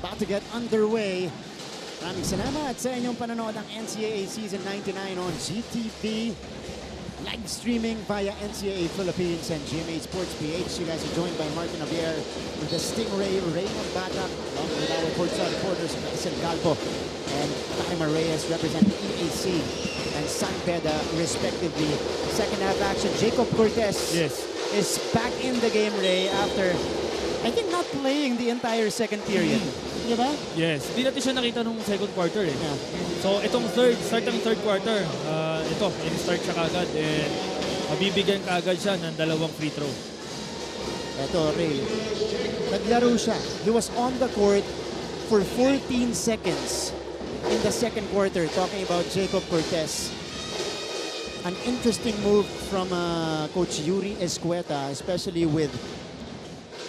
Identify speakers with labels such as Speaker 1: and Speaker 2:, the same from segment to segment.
Speaker 1: about to get underway. Maraming salamat sa inyong panonood ng NCAA Season 99 on GTV. Live streaming via NCAA Philippines and GMA Sports PH. You guys are joined by Martin Javier with the Stingray, Raymond Batak, along with our courtside reporters, Bryson Galpo and Taima Reyes, representing EAC and San Beda, respectively. Second half action, Jacob Cortez is back in the game, Ray, after, I think, not playing the entire second period. Di ba?
Speaker 2: Yes. Hindi natin siya nakita nung second quarter eh.
Speaker 1: Yeah.
Speaker 2: So itong start ng third quarter, ito, in-start siya kagad and mabibigyan kagad siya ng 2 free throw.
Speaker 1: Ito, Ray. Naglaro siya. He was on the court for 14 seconds in the second quarter, talking about Jacob Cortez. An interesting move from Coach Yuri Escueta, especially with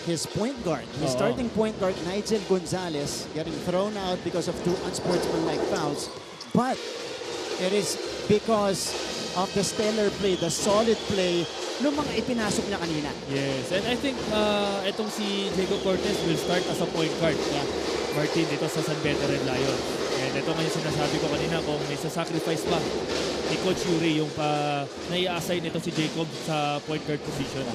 Speaker 1: his point guard, his starting point guard, Nigel Gonzalez, getting thrown out because of 2 unsportsmanlike fouls. But it is because of the stellar play, the solid play, nung mga ipinasok niya kanina.
Speaker 2: Yes, and I think itong si Jacob Cortez will start as a point guard.
Speaker 1: Yeah.
Speaker 2: Martin, dito sa San Beda Red Lions. And ito nga yung sinasabi ko kanina, kung may sacrifice pa ni Coach Yuri yung nai-assign ito si Jacob sa point guard position.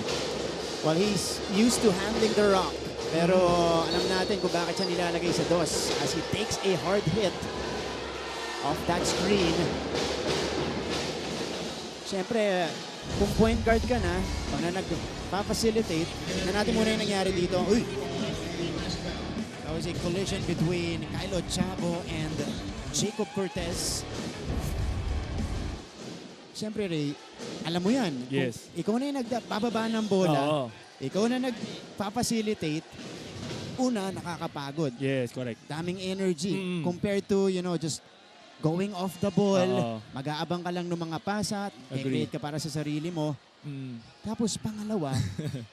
Speaker 1: Well, he's used to handling the rock. Pero alam natin kung bakit siya nilalagay sa dos as he takes a hard hit off that screen. Siyempre, kung point guard ka na, pag na nagpa-facilitate, na natin muna yung nangyari dito. Uy! That was a collision between Kylo Chavo and Jacob Cortez. Siyempre, Ray, alam mo yan.
Speaker 2: Yes.
Speaker 1: Kung ikaw na yung nagbababa ng bola, ikaw na nagpa-facilitate, una, nakakapagod.
Speaker 2: Yes, correct.
Speaker 1: Daming energy compared to, you know, just going off the ball, mag-aabang ka lang ng mga pasa, create ka para sa sarili mo. Tapos pangalawa,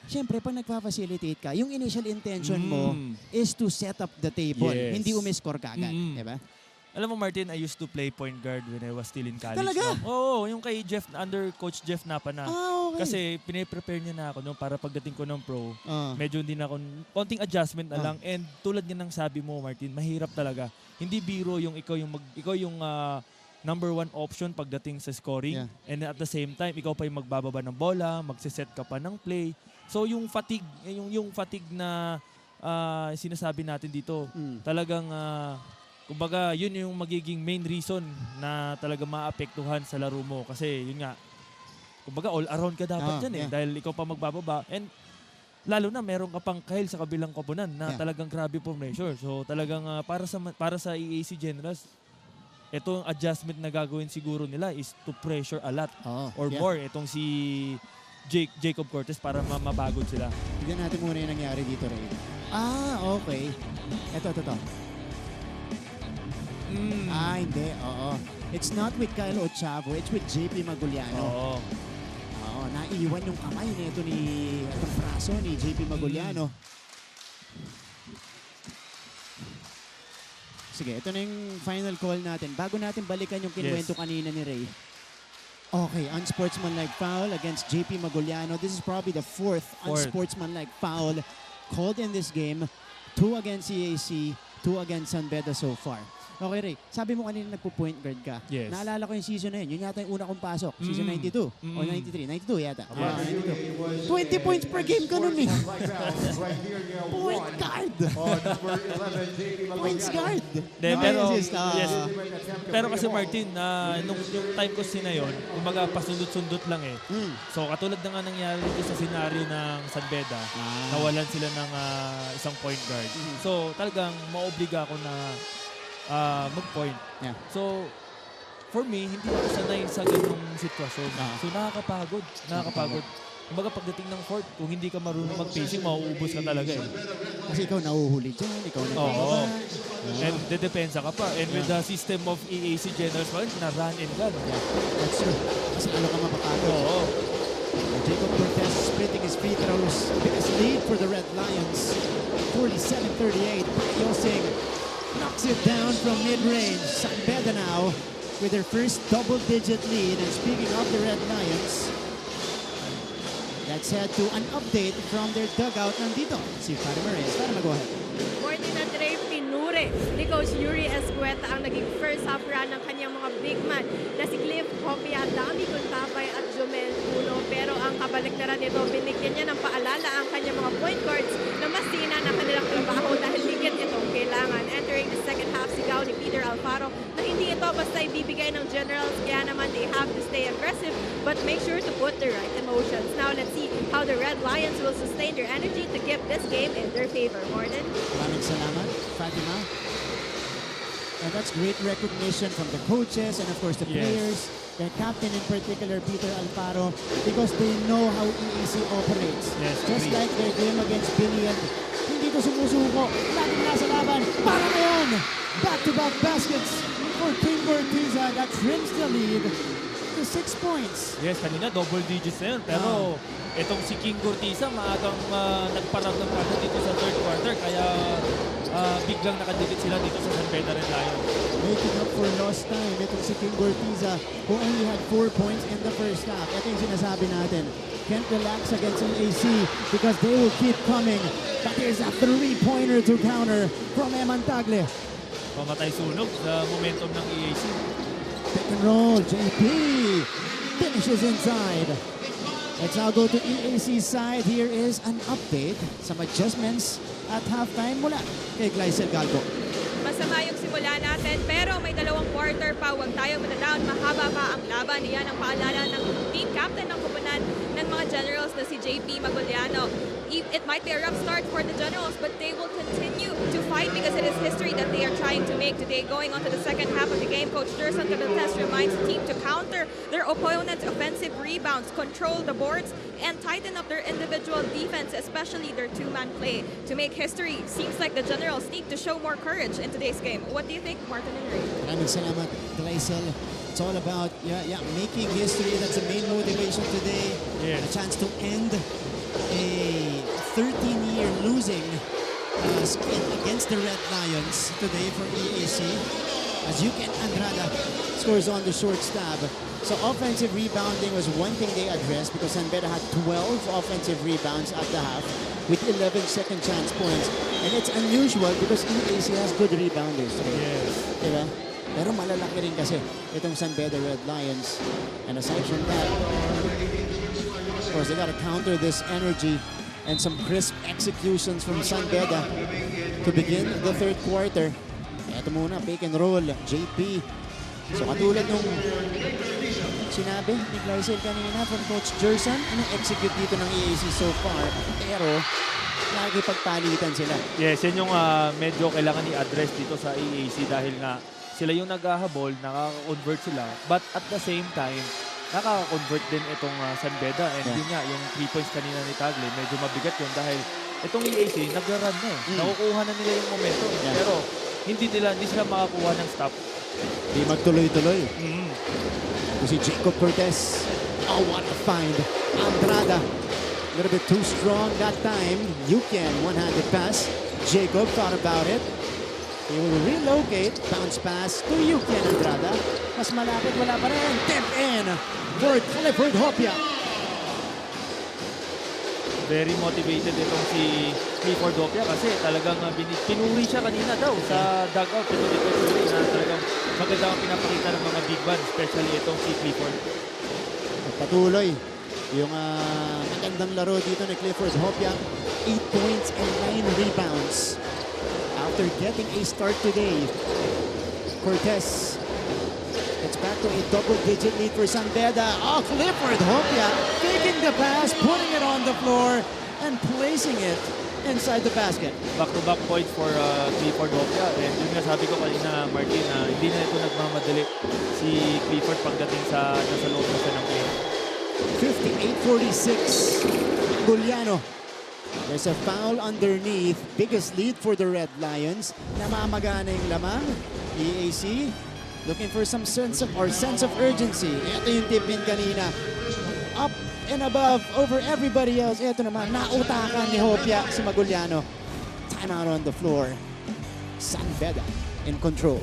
Speaker 1: syempre pag nagpa-facilitate ka, yung initial intention mo is to set up the table, hindi umiscore ka agad. Diba?
Speaker 2: Alam mo, Martin, I used to play point guard when I was still in college.
Speaker 1: Talaga?
Speaker 2: Oo, yung kay Jeff, under Coach Jeff Napa na.
Speaker 1: Okay.
Speaker 2: Kasi pine-prepare niya na ako no, para pagdating ko ng pro, medyo din ako, konting adjustment na lang. And tulad nga ng sabi mo, Martin, mahirap talaga. Hindi biro yung ikaw yung number 1 option pagdating sa scoring. And at the same time, ikaw pa yung magbababa ng bola, magsiset ka pa ng play. So yung fatigue, yung fatigue na sinasabi natin dito, talagang kumbaga, yun yung magiging main reason na talaga maapektuhan sa laro mo. Kasi yun nga, kumbaga all around ka dapat dyan eh. Dahil ikaw pa magbababa. And lalo na meron ka pang kahil sa kabilang koponan na talagang grabe po pressure. So talagang para sa EAC Generals, itong adjustment na gagawin siguro nila is to pressure a lot or more itong si Jacob Cortez para mapagod sila.
Speaker 1: Tignan natin muna yung nangyari dito, Ray. Okay. Ito. Hindi. It's not with Kylo Chavo. It's with JP Maguliano. Naiiwan yung kamay nito itong braso ni JP Maguliano. Sige, ito na yung final call natin. Bago natin balikan yung kinwento kanina ni Ray. Okay, unsportsmanlike foul against JP Maguliano. This is probably the 4th unsportsmanlike foul called in this game. 2 against EAC, 2 against San Beda so far. Okay, Ray. Sabi mo kanina nagpo-point guard ka.
Speaker 2: Yes.
Speaker 1: Naalala ko yung season na yun. Yun yata yung una kong pasok. Season 92 o 93. 92 yata. 20 points per game ka nun eh. Point guard! Points guard!
Speaker 2: Pero kasi Martin, nung yung time ko na yun, kumbaga pasundot-sundot lang eh. So katulad na nga nangyari sa senaryo ng San Beda, nawalan sila ng isang point guard. So talagang maobliga ako na mag-point. So, for me, hindi ako sanay sa ganung sitwasyon. So, nakakapagod. Kumbaga, pagdating ng court, kung hindi ka marunong mag-pacing, mauubos ka talaga eh.
Speaker 1: Kasi ikaw nahuhuli dyan, ikaw nagpapaba.
Speaker 2: And dedepensa ka pa. And with the system of EAC Generals, na run and gun.
Speaker 1: That's true. Kasi ano ka mapapagod. Jacob Cortez splitting his free throws. Biggest lead for the Red Lions. 47-38. Yosing knocks it down from mid-range. San Beda now with their first double-digit lead. And speaking of the Red Lions, let's head to an update from their dugout. Nandito si Fatima Reyes. Fatima, go ahead.
Speaker 3: Morning na Dre, Coach Yuri Escueta ang naging first half run ng kanyang mga big man na si Cliff Hopia, Dami Contapay at Jomel Puno. Pero ang kabaliktaran nito, binigyan niya ng paalala ang kanyang mga point guards na masina na kanilang trabaho dahil higit itong kailangan. Entering the second half, sigaw ni Peter Alfaro na hindi ito basta ibibigay ng Generals, kaya naman they have to stay aggressive but make sure to put the right emotions. Now let's see how the Red Lions will sustain their energy to keep this game in their favor. Morgan?
Speaker 1: Maraming salamat, Fatima. And that's great recognition from the coaches and of course the players, their captain in particular, Peter Alfaro, because they know how EAC operates.
Speaker 2: Yes,
Speaker 1: just like their game against Billion, hindi ko sumusuko, laging nasa laban, para ngayon! Back-to-back baskets for King Cortiza that trims the lead to 6 points.
Speaker 2: Yes, kanina double digits na yun. Pero itong si King Cortiza, maagang nagparamdam agad dito sa third quarter. Kaya biglang nakadikit sila dito sa San Beda Red Lions.
Speaker 1: Making up for lost time, itong si King Cortiza who only had 4 points in the first half. Ito yung sinasabi natin. Can't relax against an EAC because they will keep coming. But here's a 3-pointer to counter from Eman Tagle.
Speaker 2: Pamatay sunog sa momentum ng EAC.
Speaker 1: Pick and roll, JP finishes inside. Let's now go to EAC's side. Here is an update, some adjustments at halftime mula kay Glycel Galgo.
Speaker 3: Masama yung simula natin pero may 2 quarter pa. Huwag tayo matadown. Mahaba pa ang laban. Iyan ang paalala ng team captain ng kupunan ng mga Generals na si JP Maguliano. It might be a rough start for the Generals but they will continue to fight because it is history that they are trying to make today. Going on to the second half of the game, Coach Gerson Cadentes reminds the team to counter their opponent's offensive rebounds, control the boards, and tighten up their individual defense, especially their two-man play. To make history, seems like the Generals need to show more courage in today's game. What do you think, Martin and Ray?
Speaker 1: Maraming salamat, Glycel. It's all about making history. That's the main motivation today.
Speaker 2: Yes.
Speaker 1: A chance to end a 13-year losing skid against the Red Lions today for EAC. As Yuken Andrada scores on the short stab. So offensive rebounding was one thing they addressed because San Beda had 12 offensive rebounds at the half with 11 second chance points. And it's unusual because EAC has good rebounders today.
Speaker 2: Yes.
Speaker 1: Diba? Pero malalaki rin kasi itong San Beda Red Lions. And aside from that, of course, they got to counter this energy and some crisp executions from San Beda to begin the third quarter. Ito muna, pick and roll, JP. So katulad nung sinabi ni Glycel kanina from Coach Gerson, execute dito ng EAC so far. Pero nakikipagpalitan sila.
Speaker 2: Yes, yan yung medyo kailangan i-address dito sa EAC dahil nga sila yung naghahabol, nakaka-convert sila. But at the same time, nakaka-convert din itong San Beda. And yun nga, yung 3 points kanina ni Tagle, medyo mabigat yun dahil itong EAC, nagra-run na eh. Nakukuha na nila yung momentum. Pero hindi sila makakuha ng stop.
Speaker 1: Di magtuloy-tuloy. Si Jacob Cortez. Oh, what a find. Andrada. A little bit too strong that time. Yuken, one-handed pass. Jacob thought about it. He will relocate. Bounce pass to Yuken Andrada. Mas malapit, wala pa rin. Tip in for Clifford Hopia.
Speaker 2: Very motivated itong si Clifford Hopia kasi talagang pinuri siya kanina daw sa dugout. Ito dito na talagang maganda ang pinapakita ng mga big band, especially itong si Clifford.
Speaker 1: Patuloy yung magandang laro dito ni Clifford Hopia. 8 points and 9 rebounds. After getting a start today, Cortez gets back to a double-digit lead for San Beda. Oh, Clifford Hopia taking the pass, putting it on the floor, and placing it inside the basket.
Speaker 2: Back-to-back points for Clifford Hopia. And yun nga sabi ko kanina, Martin, na hindi na ito nagmamadali si Clifford pagdating sa nasa loob na siya ng game.
Speaker 1: 58-46. Guliano. There's a foul underneath. Biggest lead for the Red Lions. Namamagana yung lamang. EAC looking for some sense of urgency. Ito yung tip-in kanina. Up and above over everybody else. Ito naman, nautakan ni Hopia si Maguliano. Timeout on the floor. San Beda in control.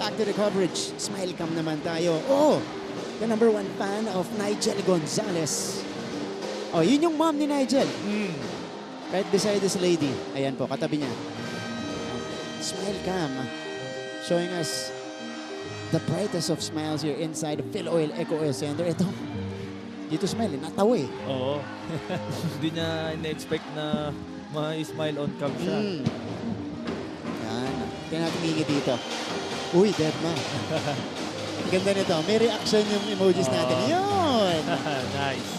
Speaker 1: back to the coverage. Smile cam naman tayo. Oh, the number 1 fan of Nigel Gonzalez. Oh, yun yung mom ni Nigel. Right beside this lady. Ayan po, katabi niya. Smile cam. Showing us the brightest of smiles here inside the Phil Oil Eco Oil Center. Ito, dito smile, natawa eh.
Speaker 2: Oo. Hindi niya ina-expect na ma-smile on cam siya.
Speaker 1: Yan. Tingnan natin hingi dito. Uy, dead ma. Ang ganda nito. May reaction yung emojis natin. Yun!
Speaker 2: Nice.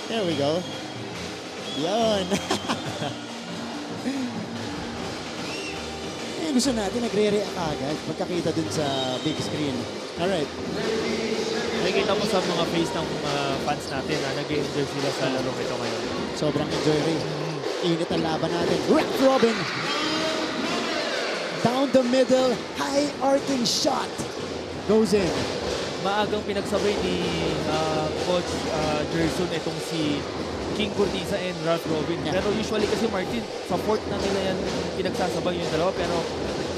Speaker 1: There we go. Yun. Eh, gusto natin nagre-react agad pagkakita dun sa big screen. Alright.
Speaker 2: Nakikita mo sa mga face ng fans natin na nag-enjoy sila sa laro ito ngayon.
Speaker 1: Sobrang enjoy rin. Init ang laban natin. Round robin. Down the middle. High arcing shot. Goes in.
Speaker 2: Maagang pinagsabay ni Coach Gerson itong si King Cortisa and Ralph Robin.
Speaker 1: Yeah.
Speaker 2: Pero usually kasi Martin, sa fourth na nila yan pinagsasabay yung dalawa. Pero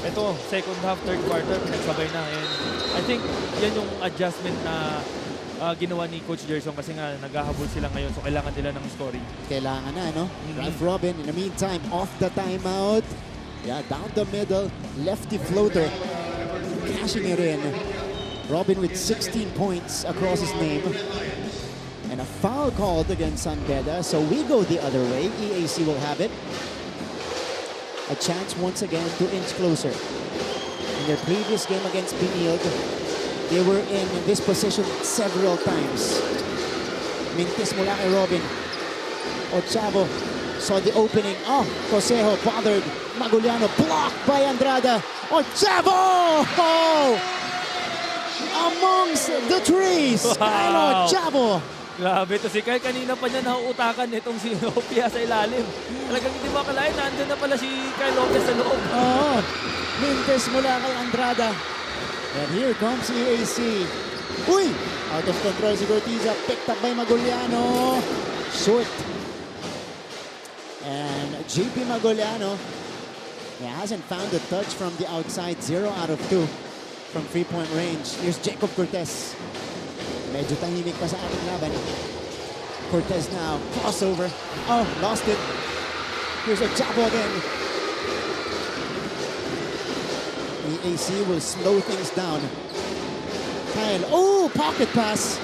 Speaker 2: ito, second half, third quarter, pinagsabay na. And I think yan yung adjustment na ginawa ni Coach Gerson kasi nga naghahabol sila ngayon so kailangan nila ng scoring.
Speaker 1: Kailangan na, no? Ralph Robin, in the meantime, off the timeout. Yeah, down the middle. Lefty floater. Cashing it in. Robin with 16 points across his name. And a foul called against San Beda. So we go the other way. EAC will have it. A chance once again to inch closer. In their previous game against Biniog, they were in this position several times. Mintis mula kay Robin. Ochavo saw the opening. Oh, Cosejo bothered. Maguliano blocked by Andrada. Ochavo! Oh! Amongst the trees.
Speaker 2: Wow.
Speaker 1: Kyle Ochavo.
Speaker 2: Grabe to si Kyle. Kanina pa niya nauutakan itong si Opia sa ilalim. Talagang hindi makalain. Nandun na pala si Kyle Lopez sa loob.
Speaker 1: Oh, Mintis mula kay Andrada. And here comes EAC. Uy! Out of control si Cortiza. Picked up by Maguliano. Short. And JP Maguliano, he hasn't found a touch from the outside. 0 out of 2 from 3-point range. Here's Jacob Cortez. Medyo tahimik pa sa ating laban. Cortez now. Crossover. Oh, lost it. Here's Ochavo again. EAC will slow things down. Kyle. Oh, pocket pass.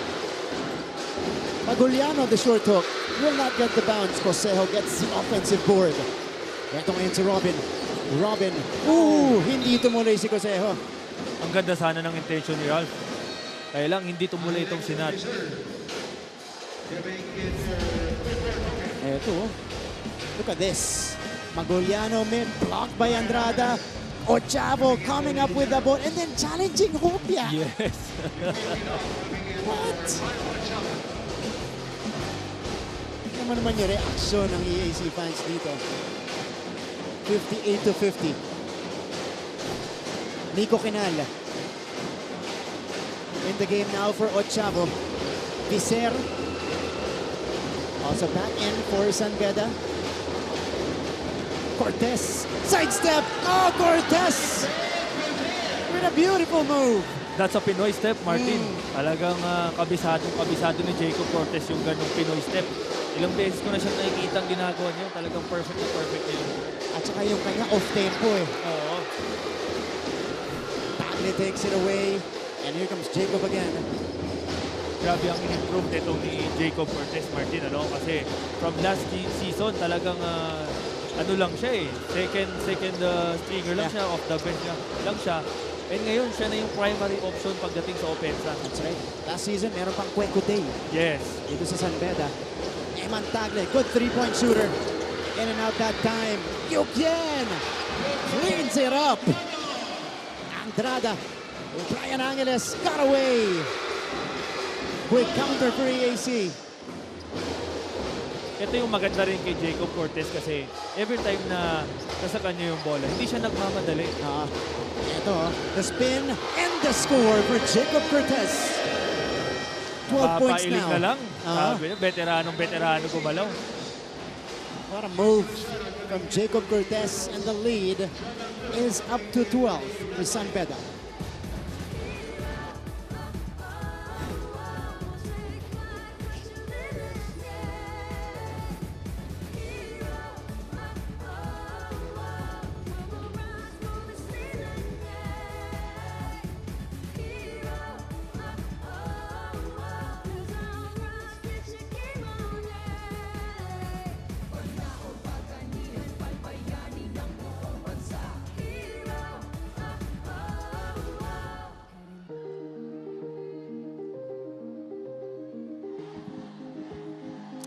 Speaker 1: Maguliano, the short hook. Will not get the bounce. Cosejo gets the offensive board. Ito ngayon si Robin. Robin. Ooh, hindi tumuloy si Cosejo.
Speaker 2: Ang ganda sana ng intention ni Ralph. Kaya lang, hindi tumuloy itong sinat.
Speaker 1: Eto. Look at this. Maguliano mid, blocked by Andrada. Ochavo coming up with the ball and then challenging Hopia.
Speaker 2: Yes.
Speaker 1: What? Naman yung reaction ng EAC fans dito. 58-50. Nico Quinal. In the game now for Ochavo. Viser. Also back in for San Beda. Cortez. Sidestep. Oh, Cortez! With a beautiful move.
Speaker 2: That's a Pinoy step, Martin. Talagang kabisado ni Jacob Cortez yung ganong Pinoy step. Ilang beses ko na siyang nakikita ang ginagawa niya. Talagang perfect na yun.
Speaker 1: At saka yung kanya off-tempo eh.
Speaker 2: Oo.
Speaker 1: Bagley takes it away. And here comes Jacob again.
Speaker 2: Grabe ang in-improve nito ni Jacob Cortez, Martin. Ano? Kasi from last season, talagang ano lang siya eh. Second stringer lang siya. Off the bench lang siya. And ngayon, siya na yung primary option pagdating sa opensa.
Speaker 1: That's right. Last season, meron pang Cueco Day.
Speaker 2: Yes.
Speaker 1: Dito sa San Beda. Eman Tagle, good three-point shooter. In and out that time. Yukien cleans it up. Andrada. Brian Angeles got away. Quick counter for EAC.
Speaker 2: Ito yung maganda rin kay Jacob Cortez kasi every time na nasa kanya yung bola, hindi siya nagmamadali.
Speaker 1: Ito, the spin and the score for Jacob Cortez. 12 points
Speaker 2: Papailing
Speaker 1: now.
Speaker 2: na lang. Sabi niya, veterano gumalaw.
Speaker 1: What a move from Jacob Cortez, and the lead is up to 12 for San Beda.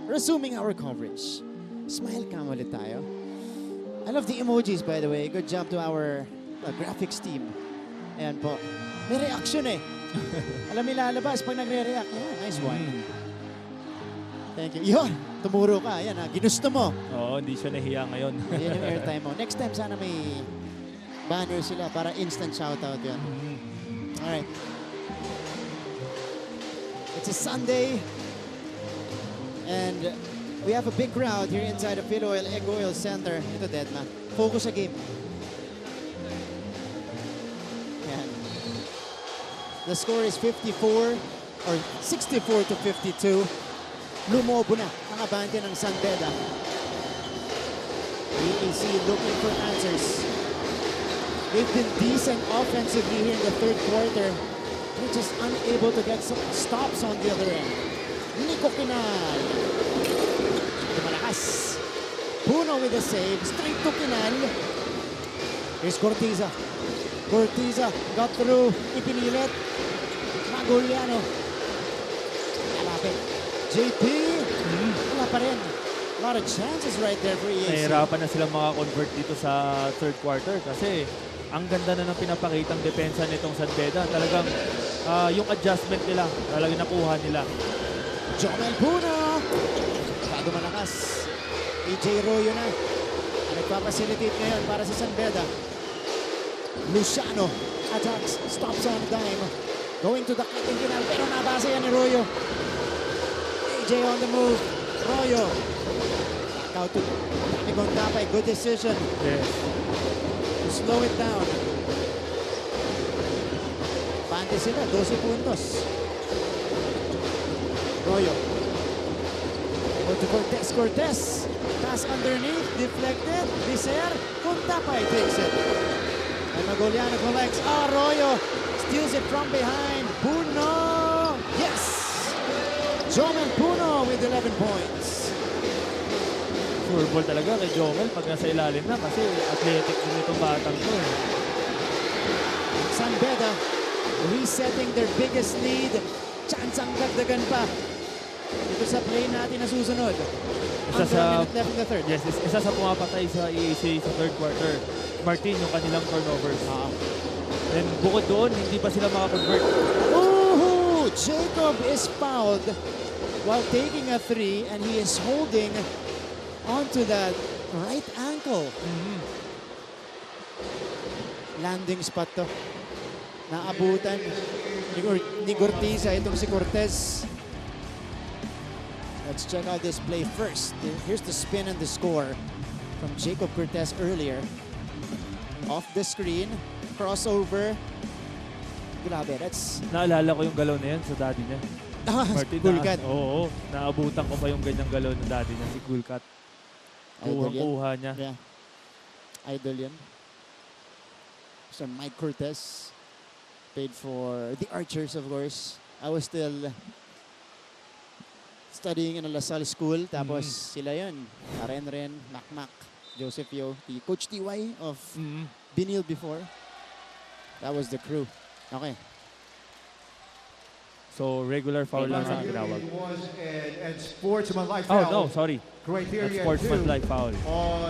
Speaker 1: resuming our coverage. Smile cam ulit tayo. I love the emojis, by the way. Good job to our graphics team. Ayan po. May reaction eh. Alam ilalabas pag nagre-react. Yeah, nice one. Thank you. Yun, tumuro ka. Ayan, ginusto mo.
Speaker 2: Oo, hindi siya nahiya ngayon.
Speaker 1: Yan yung airtime mo. Next time, sana may banner sila para instant shoutout yun. Alright. It's a Sunday. And we have a big crowd here inside the Philoil Egg Oil Center. Ito, Deadma. Focus sa game. Yan. The score is 54 or 64 to 52. Lumobo na ang abante ng San Beda. EAC looking for answers. They've been decent offensively here in the third quarter. They're just unable to get some stops on the other end. Nico Kinal. Ito malakas. Puno with the save. Straight to Kinal. Here's Cortiza. Cortiza got through. Ipinilit. Magoliano. Malapit. JP. Wala pa rin. A lot of chances right there for EAC.
Speaker 2: Nahirapan na silang makakonvert dito sa third quarter kasi ang ganda na ng pinapakitang depensa nitong San Beda. Talagang yung adjustment nila, talagang nakuha nila.
Speaker 1: Jomel Puno. Masyado malakas. AJ Royo na. Nagpapacilitate ngayon para sa San Beda. Luciano attacks, stops on dime. Going to the cutting final, pero nabasa yan ni Royo. AJ on the move. Royo. Back out to Tapay. Good decision.
Speaker 2: Yes.
Speaker 1: To slow it down. Pante sila, 12 puntos. Royo. Go to Cortez. Pass underneath, deflected. Viser. Tapay takes it. And Magoliano collects. Royo steals it from behind. Puno. Yes! Jomel Puno with 11 points.
Speaker 2: Sure ball talaga kay Jomel pag nasa ilalim na kasi athletic din itong batang to.
Speaker 1: San Beda resetting their biggest lead. Chance ang dagdagan pa. Ito sa play natin na susunod.
Speaker 2: Isa sa
Speaker 1: minute left in the third.
Speaker 2: Yes, isa sa pumapatay sa EAC sa third quarter. Martin, yung kanilang turnovers. And bukod doon, hindi pa sila makakonvert.
Speaker 1: Ooh! Jacob is fouled while taking a three and he is holding onto that right ankle. Landing spot to. Naabutan ni Cortiza itong si Cortez. Let's check out this play first. Here's the spin and the score from Jacob Cortez earlier. Off the screen, crossover. Grabe, that's...
Speaker 2: Naalala ko yung galaw na yan sa daddy niya. Martin,
Speaker 1: Gulkat.
Speaker 2: Oo, naabutan ko pa yung ganyang galaw ng daddy niya, si Gulkat. Kuha niya.
Speaker 1: Yeah. Idol yan. So Mike Cortez paid for the Archers, of course. I was still studying in a LaSalle school. Tapos sila yun. Ren, Mac, Joseph Yo, the Coach TY of Binil before. That was the crew. Okay.
Speaker 2: So, regular foul lang ang tinawag.
Speaker 4: And sportsmanlike
Speaker 2: Oh,
Speaker 4: foul.
Speaker 2: no, sorry.
Speaker 4: Criteria
Speaker 2: Sportsmanlike foul.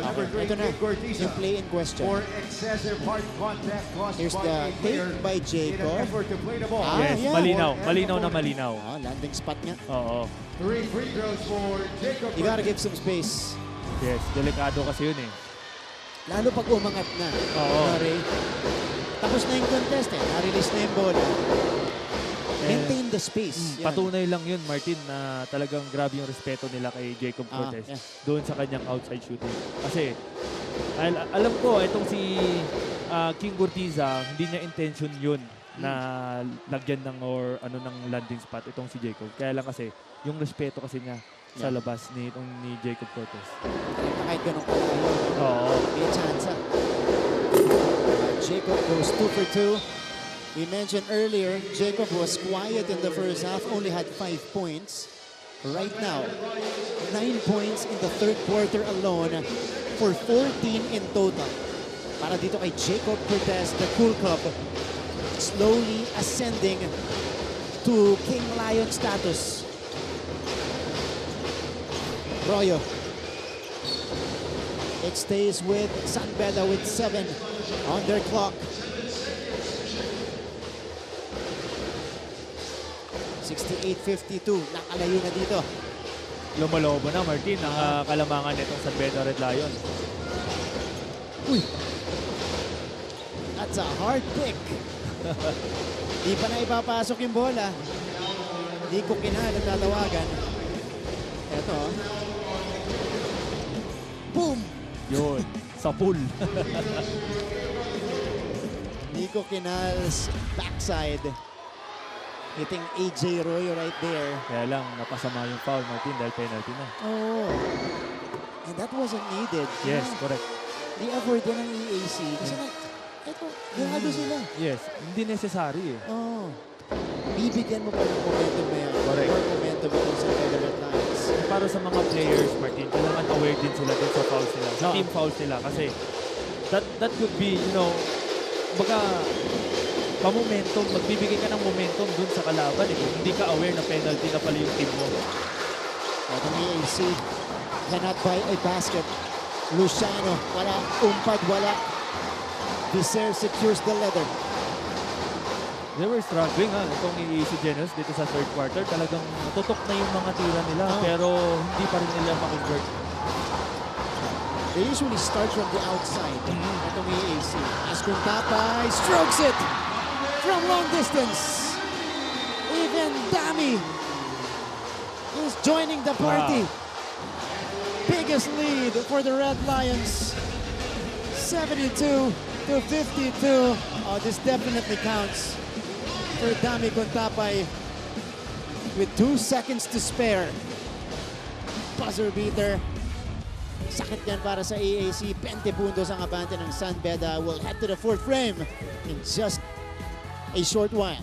Speaker 4: Number
Speaker 1: Ito na, yung play in question.
Speaker 4: For excessive hard contact caused
Speaker 1: Here's
Speaker 4: by
Speaker 1: the
Speaker 4: a player
Speaker 1: take by
Speaker 4: in an
Speaker 1: Jacob.
Speaker 4: effort to play the ball.
Speaker 2: Yes,
Speaker 1: yeah.
Speaker 2: malinaw. Malinaw na malinaw.
Speaker 1: Landing spot nga.
Speaker 2: Oo.
Speaker 4: 3 free throws for Jacob.
Speaker 1: You gotta give some space.
Speaker 2: Yes, delikado kasi yun eh.
Speaker 1: Lalo pag umangat na.
Speaker 2: Oo.
Speaker 1: Ray. Tapos na yung contest eh. Na-release na yung bola. Maintain the space. Yan.
Speaker 2: Patunay lang yun, Martin, na talagang grabe yung respeto nila kay Jacob Cortez
Speaker 1: yeah.
Speaker 2: doon sa kanyang outside shooting. Kasi, alam ko, itong si King Cortiza, hindi niya intention yun na lagyan ng or ano ng landing spot itong si Jacob. Kaya lang kasi, yung respeto kasi niya sa labas ni Jacob Cortez.
Speaker 1: Kahit ganun ko lang yun.
Speaker 2: Oo.
Speaker 1: May chance. Jacob goes 2 for 2. We mentioned earlier, Jacob was quiet in the first half, only had 5 points. Right now, 9 points in the third quarter alone for 14 in total. Para dito kay Jacob Cortez, the Cool Cub, slowly ascending to King Lion status. Royo. It stays with San Beda with 7 on their clock. 68-52. Nakalayo na dito.
Speaker 2: Lumalobo na, Martin, ang kalamangan nitong San Beda Red Lion.
Speaker 1: Uy! That's a hard pick. Di pa na ipapasok yung bola. Di ko kinala tatawagan. Eto. Boom!
Speaker 2: Yun, sa pool.
Speaker 1: Nico Quinal's backside. Hitting AJ Royo right there.
Speaker 2: Kaya lang, napasama yung foul, Martin, dahil penalty na.
Speaker 1: Oh. And that wasn't needed.
Speaker 2: Yes, correct.
Speaker 1: The effort din ng EAC. Kasi eto, gado sila.
Speaker 2: Yes, hindi necessary eh.
Speaker 1: Oh. Bibigyan mo pa ng momentum na yan.
Speaker 2: Correct.
Speaker 1: More momentum itong sa Red Lions.
Speaker 2: Para sa mga players, Martin, kailangan aware din sila dun sa fouls nila, sa team fouls nila. Kasi that could be, you know, baga, pa-momentum, magbibigay ka ng momentum dun sa kalaban. Eh. Hindi ka aware na penalty na pala yung team mo.
Speaker 1: At ang EAC cannot buy a basket. Luciano, wala. Umpad, wala. Viser secures the leather.
Speaker 2: They were struggling itong EAC Generals dito sa third quarter. Talagang tutok na yung mga tira nila pero hindi pa rin nila makonvert.
Speaker 1: They usually start from the outside. Itong EAC. Askuntapay strokes it from long distance. Even Dami is joining the party.
Speaker 2: Wow.
Speaker 1: Biggest lead for the Red Lions. 72-52. Oh, this definitely counts for Dami Contapay with 2 seconds to spare. Buzzer beater. Sakit yan para sa EAC. 20 puntos ang abante ng San Beda. Will head to the fourth frame in just a short while.